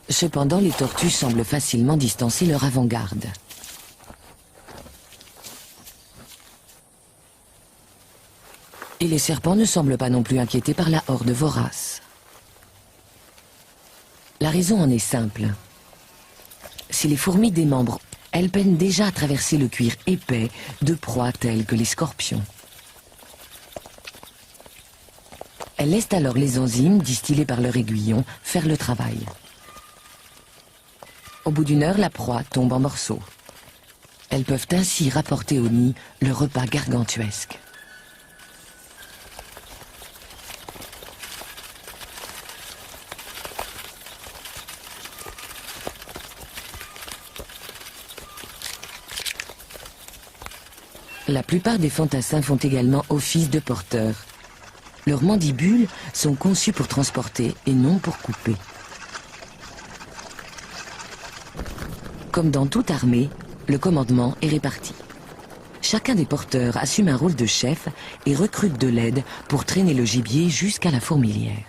Cependant, les tortues semblent facilement distancer leur avant-garde. Et les serpents ne semblent pas non plus inquiétés par la horde vorace. La raison en est simple. Si les fourmis démembrent, elles peinent déjà à traverser le cuir épais de proies telles que les scorpions. Elles laissent alors les enzymes, distillées par leur aiguillon, faire le travail. Au bout d'une heure, la proie tombe en morceaux. Elles peuvent ainsi rapporter au nid le repas gargantuesque. La plupart des fantassins font également office de porteurs. Leurs mandibules sont conçues pour transporter et non pour couper. Comme dans toute armée, le commandement est réparti. Chacun des porteurs assume un rôle de chef et recrute de l'aide pour traîner le gibier jusqu'à la fourmilière.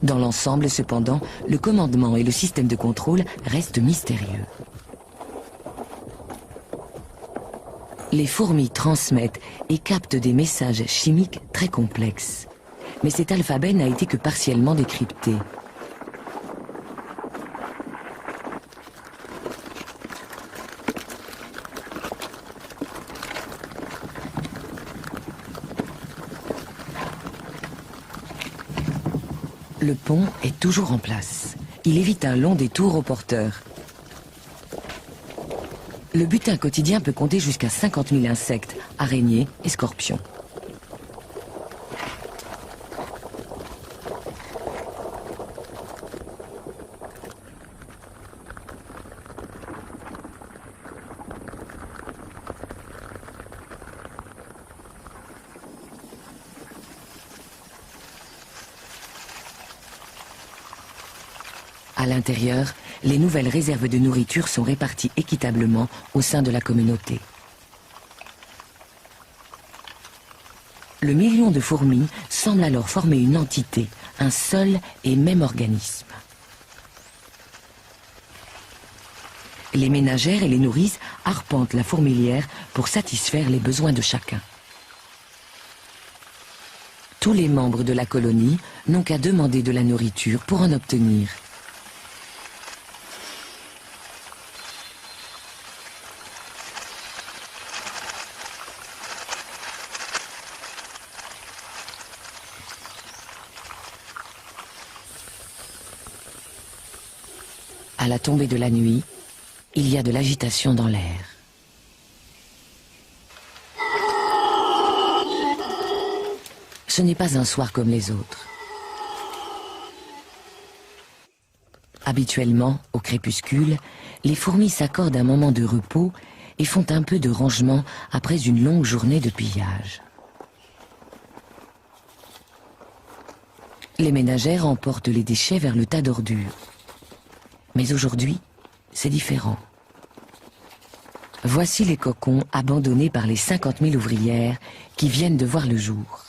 Dans l'ensemble, cependant, le commandement et le système de contrôle restent mystérieux. Les fourmis transmettent et captent des messages chimiques très complexes. Mais cet alphabet n'a été que partiellement décrypté. Le pont est toujours en place. Il évite un long détour aux porteurs. Le butin quotidien peut compter jusqu'à 50 000 insectes, araignées et scorpions. À l'intérieur, les nouvelles réserves de nourriture sont réparties équitablement au sein de la communauté. Le million de fourmis semble alors former une entité, un seul et même organisme. Les ménagères et les nourrices arpentent la fourmilière pour satisfaire les besoins de chacun. Tous les membres de la colonie n'ont qu'à demander de la nourriture pour en obtenir. À la tombée de la nuit, il y a de l'agitation dans l'air. Ce n'est pas un soir comme les autres. Habituellement, au crépuscule, les fourmis s'accordent un moment de repos et font un peu de rangement après une longue journée de pillage. Les ménagères emportent les déchets vers le tas d'ordures. Mais aujourd'hui, c'est différent. Voici les cocons abandonnés par les 50 000 ouvrières qui viennent de voir le jour.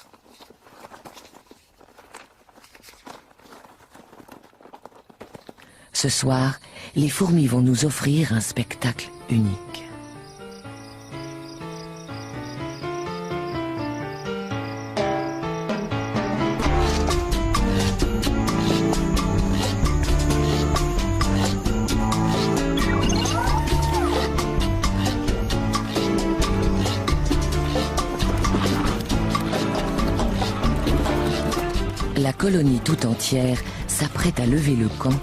Ce soir, les fourmis vont nous offrir un spectacle unique. La colonie tout entière s'apprête à lever le camp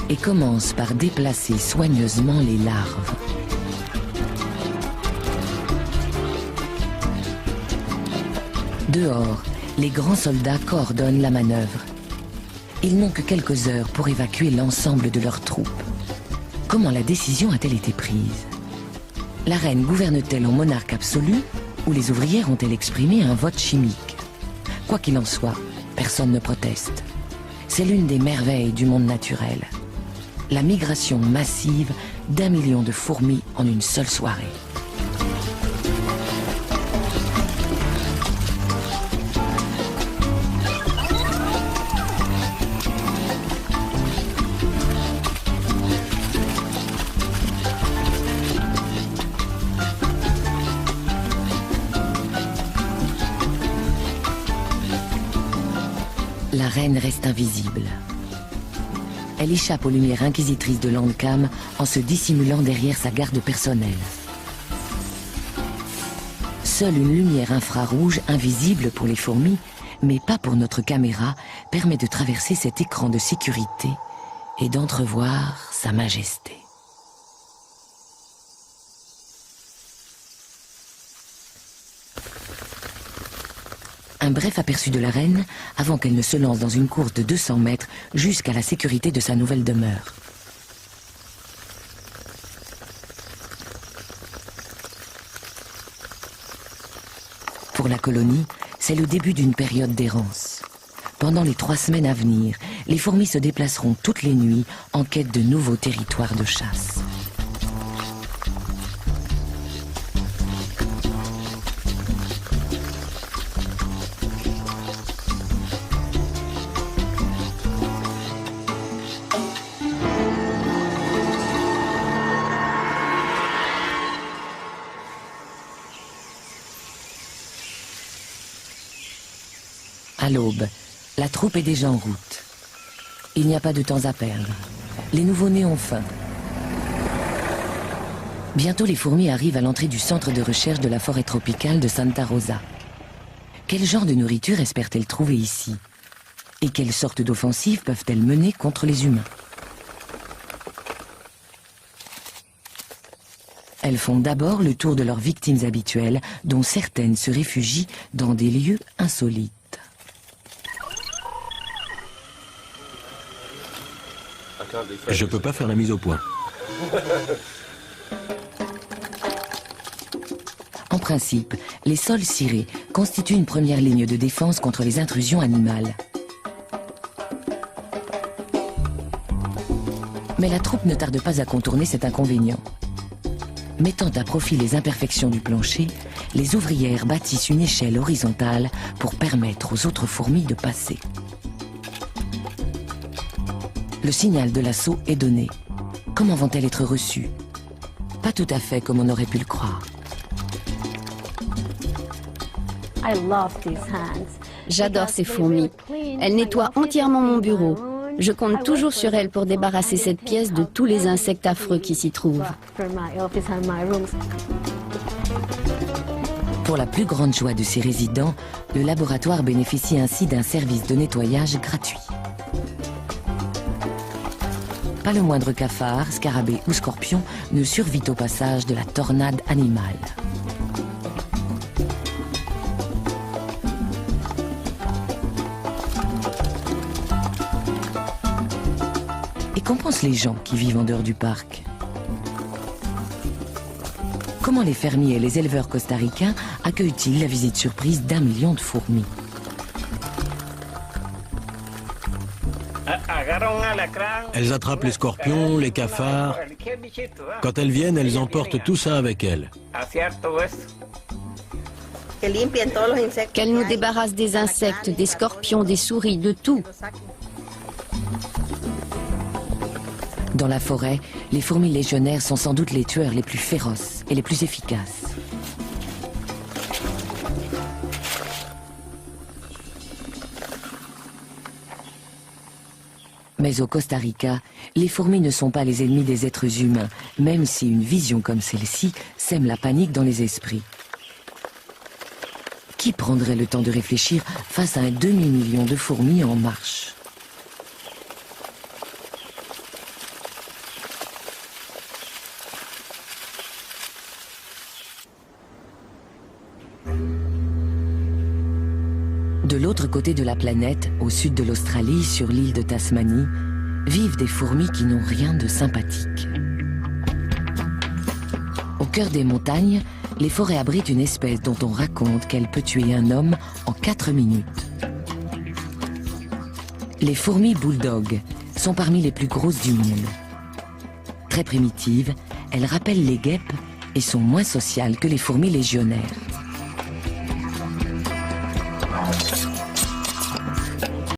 et commence par déplacer soigneusement les larves. Dehors, les grands soldats coordonnent la manœuvre. Ils n'ont que quelques heures pour évacuer l'ensemble de leurs troupes. Comment la décision a-t-elle été prise? La reine gouverne-t-elle en monarque absolu ou les ouvrières ont-elles exprimé un vote chimique? Quoi qu'il en soit, personne ne proteste. C'est l'une des merveilles du monde naturel. La migration massive d'1 million de fourmis en une seule soirée. La reine reste invisible. Elle échappe aux lumières inquisitrices de Landcam en se dissimulant derrière sa garde personnelle. Seule une lumière infrarouge, invisible pour les fourmis, mais pas pour notre caméra, permet de traverser cet écran de sécurité et d'entrevoir sa majesté. Un bref aperçu de la reine avant qu'elle ne se lance dans une course de 200 mètres jusqu'à la sécurité de sa nouvelle demeure. Pour la colonie, c'est le début d'une période d'errance. Pendant les 3 semaines à venir, les fourmis se déplaceront toutes les nuits en quête de nouveaux territoires de chasse. À l'aube, la troupe est déjà en route. Il n'y a pas de temps à perdre. Les nouveau-nés ont faim. Bientôt, les fourmis arrivent à l'entrée du centre de recherche de la forêt tropicale de Santa Rosa. Quel genre de nourriture espèrent-elles trouver ici? Et quelles sortes d'offensives peuvent-elles mener contre les humains? Elles font d'abord le tour de leurs victimes habituelles, dont certaines se réfugient dans des lieux insolites. Je peux pas faire la mise au point. En principe, les sols cirés constituent une première ligne de défense contre les intrusions animales. Mais la troupe ne tarde pas à contourner cet inconvénient. Mettant à profit les imperfections du plancher, les ouvrières bâtissent une échelle horizontale pour permettre aux autres fourmis de passer. Le signal de l'assaut est donné. Comment vont-elles être reçues? Pas tout à fait comme on aurait pu le croire. J'adore ces fourmis. Elles nettoient entièrement mon bureau. Je compte toujours sur elles pour débarrasser cette pièce de tous les insectes affreux qui s'y trouvent. Pour la plus grande joie de ses résidents, le laboratoire bénéficie ainsi d'un service de nettoyage gratuit. Pas le moindre cafard, scarabée ou scorpion ne survit au passage de la tornade animale. Et qu'en pensent les gens qui vivent en dehors du parc? Comment les fermiers et les éleveurs costaricains accueillent-ils la visite surprise d'1 million de fourmis? Elles attrapent les scorpions, les cafards. Quand elles viennent, elles emportent tout ça avec elles. Qu'elles nous débarrassent des insectes, des scorpions, des souris, de tout. Dans la forêt, les fourmis légionnaires sont sans doute les tueurs les plus féroces et les plus efficaces. Mais au Costa Rica, les fourmis ne sont pas les ennemis des êtres humains, même si une vision comme celle-ci sème la panique dans les esprits. Qui prendrait le temps de réfléchir face à un demi-million de fourmis en marche? De l'autre côté de la planète, au sud de l'Australie, sur l'île de Tasmanie, vivent des fourmis qui n'ont rien de sympathique. Au cœur des montagnes, les forêts abritent une espèce dont on raconte qu'elle peut tuer un homme en 4 minutes. Les fourmis bulldog sont parmi les plus grosses du monde. Très primitives, elles rappellent les guêpes et sont moins sociales que les fourmis légionnaires.